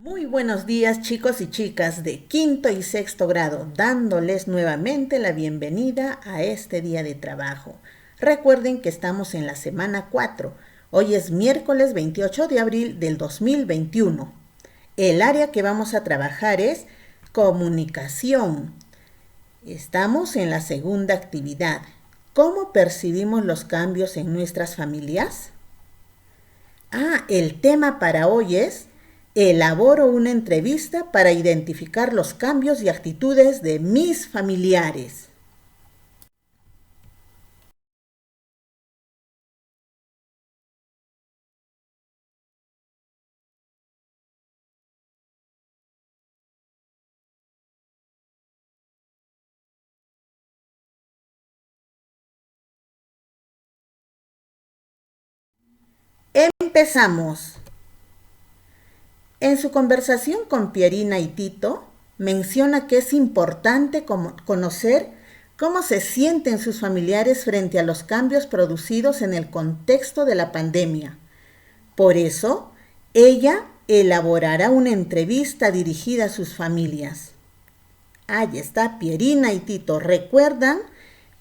Muy buenos días, chicos y chicas de quinto y sexto grado, dándoles nuevamente la bienvenida a este día de trabajo. Recuerden que estamos en la semana 4. Hoy es miércoles 28 de abril del 2021. El área que vamos a trabajar es comunicación. Estamos en la segunda actividad. ¿Cómo percibimos los cambios en nuestras familias? El tema para hoy es: elaboro una entrevista para identificar los cambios y actitudes de mis familiares. Empezamos. En su conversación con Pierina y Tito, menciona que es importante conocer cómo se sienten sus familiares frente a los cambios producidos en el contexto de la pandemia. Por eso, ella elaborará una entrevista dirigida a sus familias. Ahí está Pierina y Tito. ¿Recuerdan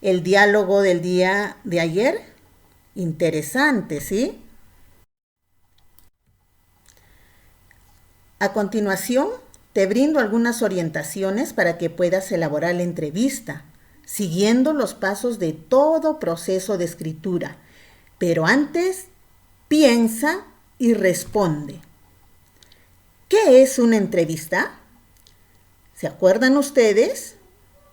el diálogo del día de ayer? Interesante, ¿sí? A continuación, te brindo algunas orientaciones para que puedas elaborar la entrevista, siguiendo los pasos de todo proceso de escritura. Pero antes, piensa y responde. ¿Qué es una entrevista? ¿Se acuerdan ustedes?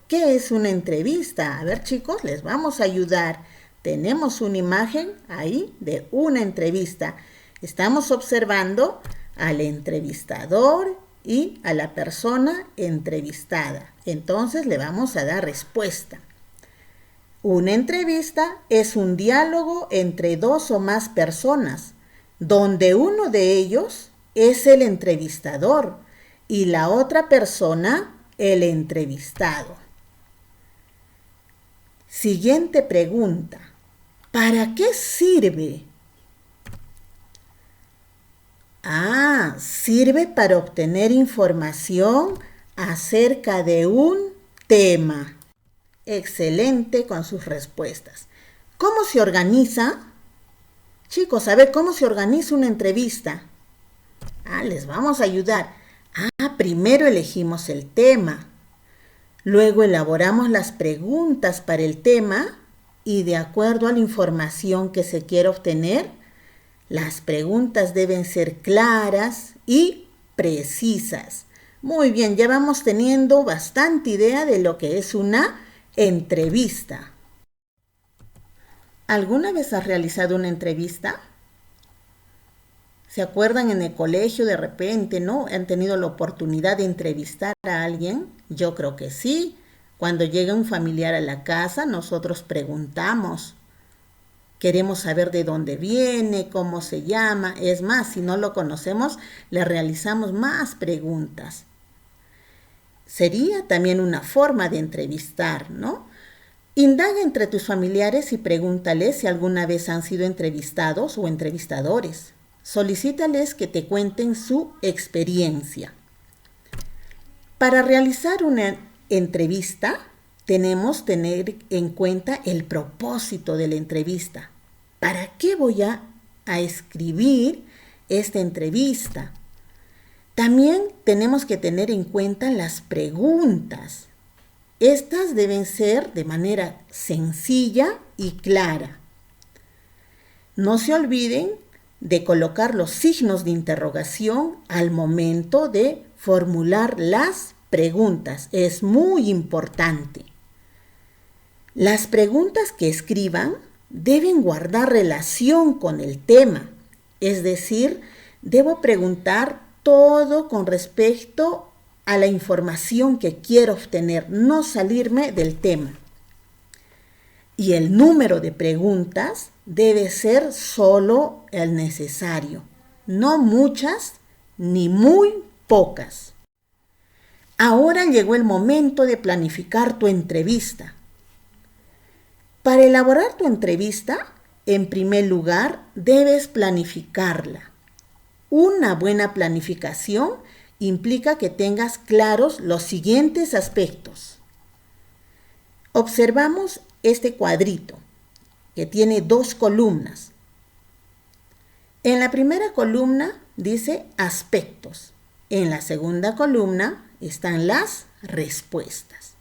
¿Qué es una entrevista? A ver, chicos, les vamos a ayudar. Tenemos una imagen ahí de una entrevista. Estamos observando al entrevistador y a la persona entrevistada. Entonces le vamos a dar respuesta. Una entrevista es un diálogo entre dos o más personas, donde uno de ellos es el entrevistador y la otra persona el entrevistado. Siguiente pregunta. ¿Para qué sirve? Sirve para obtener información acerca de un tema. Excelente con sus respuestas. ¿Cómo se organiza? Chicos, a ver, ¿cómo se organiza una entrevista? Les vamos a ayudar. Primero elegimos el tema. Luego elaboramos las preguntas para el tema y de acuerdo a la información que se quiere obtener, las preguntas deben ser claras y precisas. Muy bien, ya vamos teniendo bastante idea de lo que es una entrevista. ¿Alguna vez has realizado una entrevista? ¿Se acuerdan en el colegio de repente, no? ¿Han tenido la oportunidad de entrevistar a alguien? Yo creo que sí. Cuando llega un familiar a la casa, nosotros preguntamos. Queremos saber de dónde viene, cómo se llama. Es más, si no lo conocemos, le realizamos más preguntas. Sería también una forma de entrevistar, ¿no? Indaga entre tus familiares y pregúntales si alguna vez han sido entrevistados o entrevistadores. Solicítales que te cuenten su experiencia. Para realizar una entrevista, tenemos que tener en cuenta el propósito de la entrevista. ¿Para qué voy a escribir esta entrevista? También tenemos que tener en cuenta las preguntas. Estas deben ser de manera sencilla y clara. No se olviden de colocar los signos de interrogación al momento de formular las preguntas. Es muy importante. Las preguntas que escriban deben guardar relación con el tema. Es decir, debo preguntar todo con respecto a la información que quiero obtener, no salirme del tema. Y el número de preguntas debe ser solo el necesario, no muchas ni muy pocas. Ahora llegó el momento de planificar tu entrevista. Para elaborar tu entrevista, en primer lugar, debes planificarla. Una buena planificación implica que tengas claros los siguientes aspectos. Observamos este cuadrito que tiene 2 columnas. En la primera columna dice aspectos. En la segunda columna están las respuestas.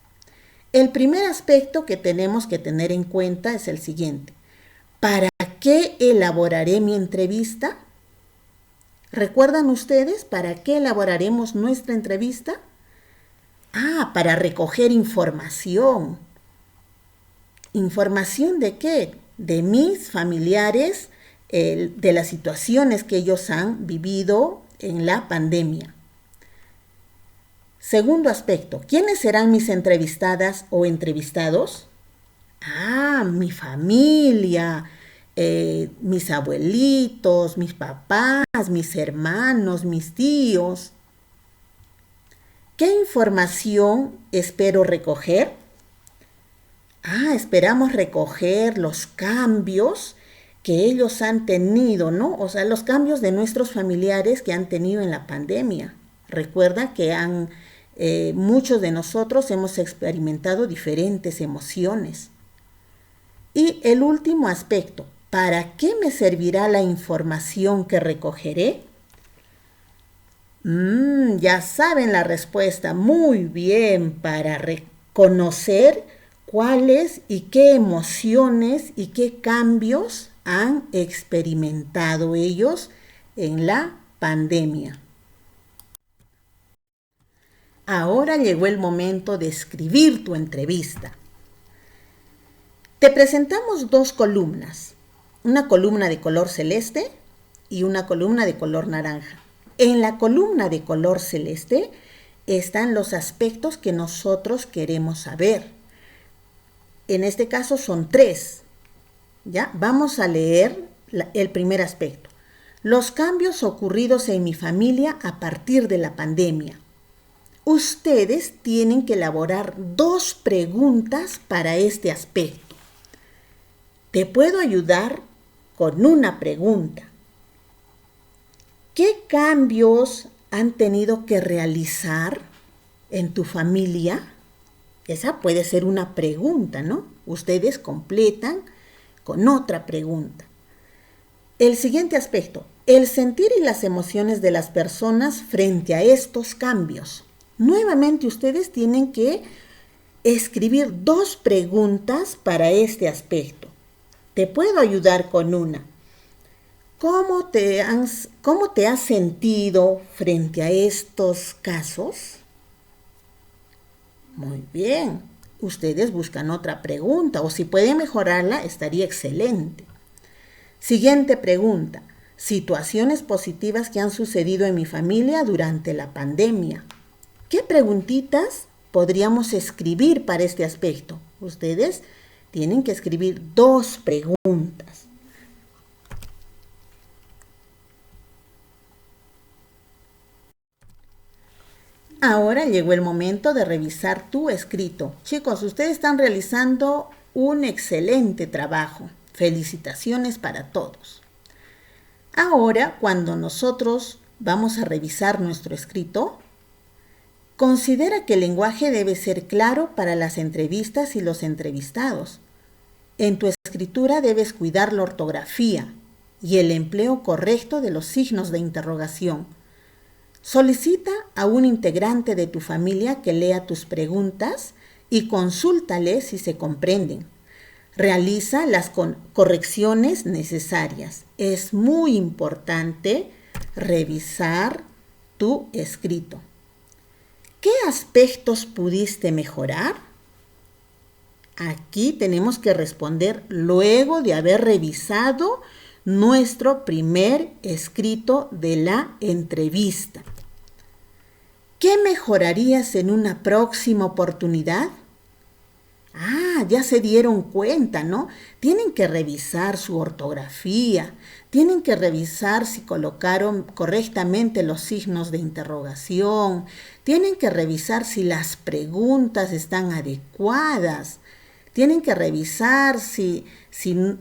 El primer aspecto que tenemos que tener en cuenta es el siguiente. ¿Para qué elaboraré mi entrevista? ¿Recuerdan ustedes para qué elaboraremos nuestra entrevista? Para recoger información. ¿Información de qué? De mis familiares, de las situaciones que ellos han vivido en la pandemia. Segundo aspecto, ¿quiénes serán mis entrevistadas o entrevistados? Mi familia, mis abuelitos, mis papás, mis hermanos, mis tíos. ¿Qué información espero recoger? Esperamos recoger los cambios que ellos han tenido, ¿no? O sea, los cambios de nuestros familiares que han tenido en la pandemia. Recuerda que muchos de nosotros hemos experimentado diferentes emociones. Y el último aspecto, ¿para qué me servirá la información que recogeré? Ya saben la respuesta. Muy bien, para reconocer cuáles y qué emociones y qué cambios han experimentado ellos en la pandemia. Ahora llegó el momento de escribir tu entrevista. Te presentamos 2 columnas, una columna de color celeste y una columna de color naranja. En la columna de color celeste están los aspectos que nosotros queremos saber. En este caso son 3. ¿Ya? Vamos a leer el primer aspecto. Los cambios ocurridos en mi familia a partir de la pandemia. Ustedes tienen que elaborar 2 preguntas para este aspecto. Te puedo ayudar con una pregunta. ¿Qué cambios han tenido que realizar en tu familia? Esa puede ser una pregunta, ¿no? Ustedes completan con otra pregunta. El siguiente aspecto, el sentir y las emociones de las personas frente a estos cambios. Nuevamente ustedes tienen que escribir 2 preguntas para este aspecto. Te puedo ayudar con una. ¿Cómo te has sentido frente a estos casos? Muy bien. Ustedes buscan otra pregunta o si pueden mejorarla, estaría excelente. Siguiente pregunta. Situaciones positivas que han sucedido en mi familia durante la pandemia. ¿Qué preguntitas podríamos escribir para este aspecto? Ustedes tienen que escribir 2 preguntas. Ahora llegó el momento de revisar tu escrito. Chicos, ustedes están realizando un excelente trabajo. Felicitaciones para todos. Ahora, cuando nosotros vamos a revisar nuestro escrito, considera que el lenguaje debe ser claro para las entrevistas y los entrevistados. En tu escritura debes cuidar la ortografía y el empleo correcto de los signos de interrogación. Solicita a un integrante de tu familia que lea tus preguntas y consúltale si se comprenden. Realiza las correcciones necesarias. Es muy importante revisar tu escrito. ¿Qué aspectos pudiste mejorar? Aquí tenemos que responder luego de haber revisado nuestro primer escrito de la entrevista. ¿Qué mejorarías en una próxima oportunidad? Ya se dieron cuenta, ¿no? Tienen que revisar su ortografía, tienen que revisar si colocaron correctamente los signos de interrogación, tienen que revisar si las preguntas están adecuadas, tienen que revisar si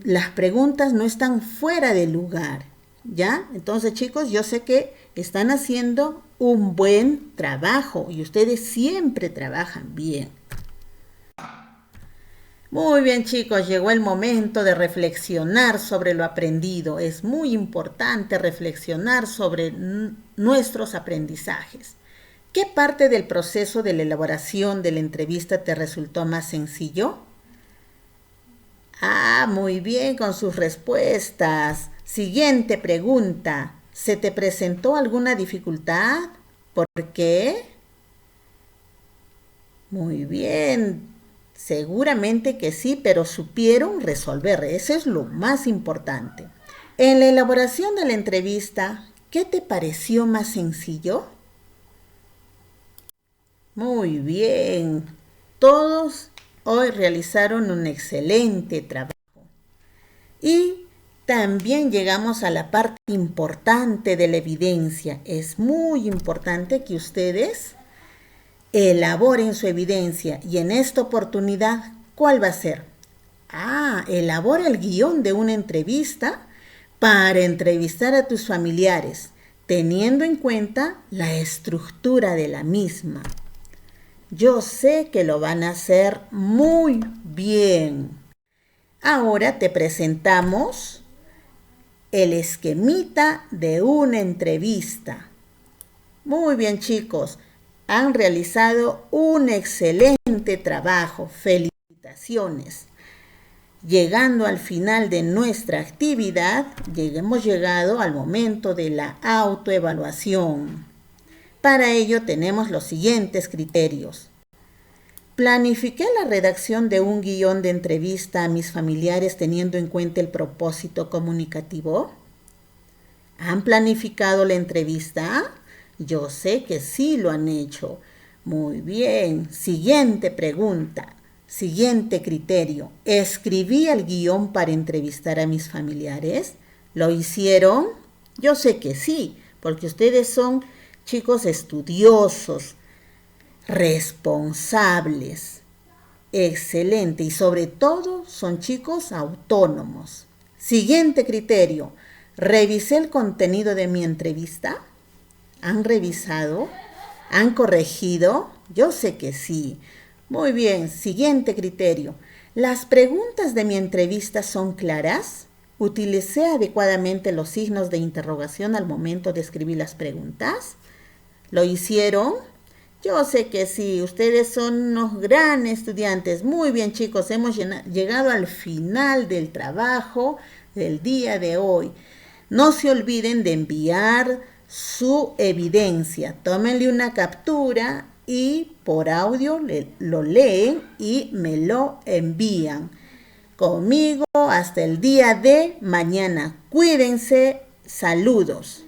las preguntas no están fuera de lugar. ¿Ya? Entonces, chicos, yo sé que están haciendo un buen trabajo y ustedes siempre trabajan bien. Muy bien, chicos, llegó el momento de reflexionar sobre lo aprendido. Es muy importante reflexionar sobre nuestros aprendizajes. ¿Qué parte del proceso de la elaboración de la entrevista te resultó más sencillo? Ah, muy bien con sus respuestas. Siguiente pregunta. ¿Se te presentó alguna dificultad? ¿Por qué? Muy bien. Seguramente que sí, pero supieron resolver. Eso es lo más importante. En la elaboración de la entrevista, ¿qué te pareció más sencillo? Muy bien. Todos hoy realizaron un excelente trabajo. Y también llegamos a la parte importante de la evidencia. Es muy importante que ustedes elaboren su evidencia. Y en esta oportunidad, ¿cuál va a ser? Elabora el guión de una entrevista para entrevistar a tus familiares, teniendo en cuenta la estructura de la misma. Yo sé que lo van a hacer muy bien. Ahora te presentamos el esquemita de una entrevista. Muy bien, chicos, han realizado un excelente trabajo. Felicitaciones. Llegando al final de nuestra actividad, hemos llegado al momento de la autoevaluación. Para ello tenemos los siguientes criterios. Planifiqué la redacción de un guión de entrevista a mis familiares teniendo en cuenta el propósito comunicativo. ¿Han planificado la entrevista? Yo sé que sí lo han hecho. Muy bien. Siguiente pregunta. Siguiente criterio. ¿Escribí el guión para entrevistar a mis familiares? ¿Lo hicieron? Yo sé que sí, porque ustedes son chicos estudiosos, responsables, excelente y sobre todo son chicos autónomos. Siguiente criterio. ¿Revisé el contenido de mi entrevista? ¿Han revisado? ¿Han corregido? Yo sé que sí. Muy bien, siguiente criterio. ¿Las preguntas de mi entrevista son claras? ¿Utilicé adecuadamente los signos de interrogación al momento de escribir las preguntas? ¿Lo hicieron? Yo sé que sí, ustedes son unos gran estudiantes. Muy bien, chicos, hemos llegado al final del trabajo del día de hoy. No se olviden de enviar su evidencia. Tómenle una captura y por audio lo leen y me lo envían. Conmigo hasta el día de mañana. Cuídense. Saludos.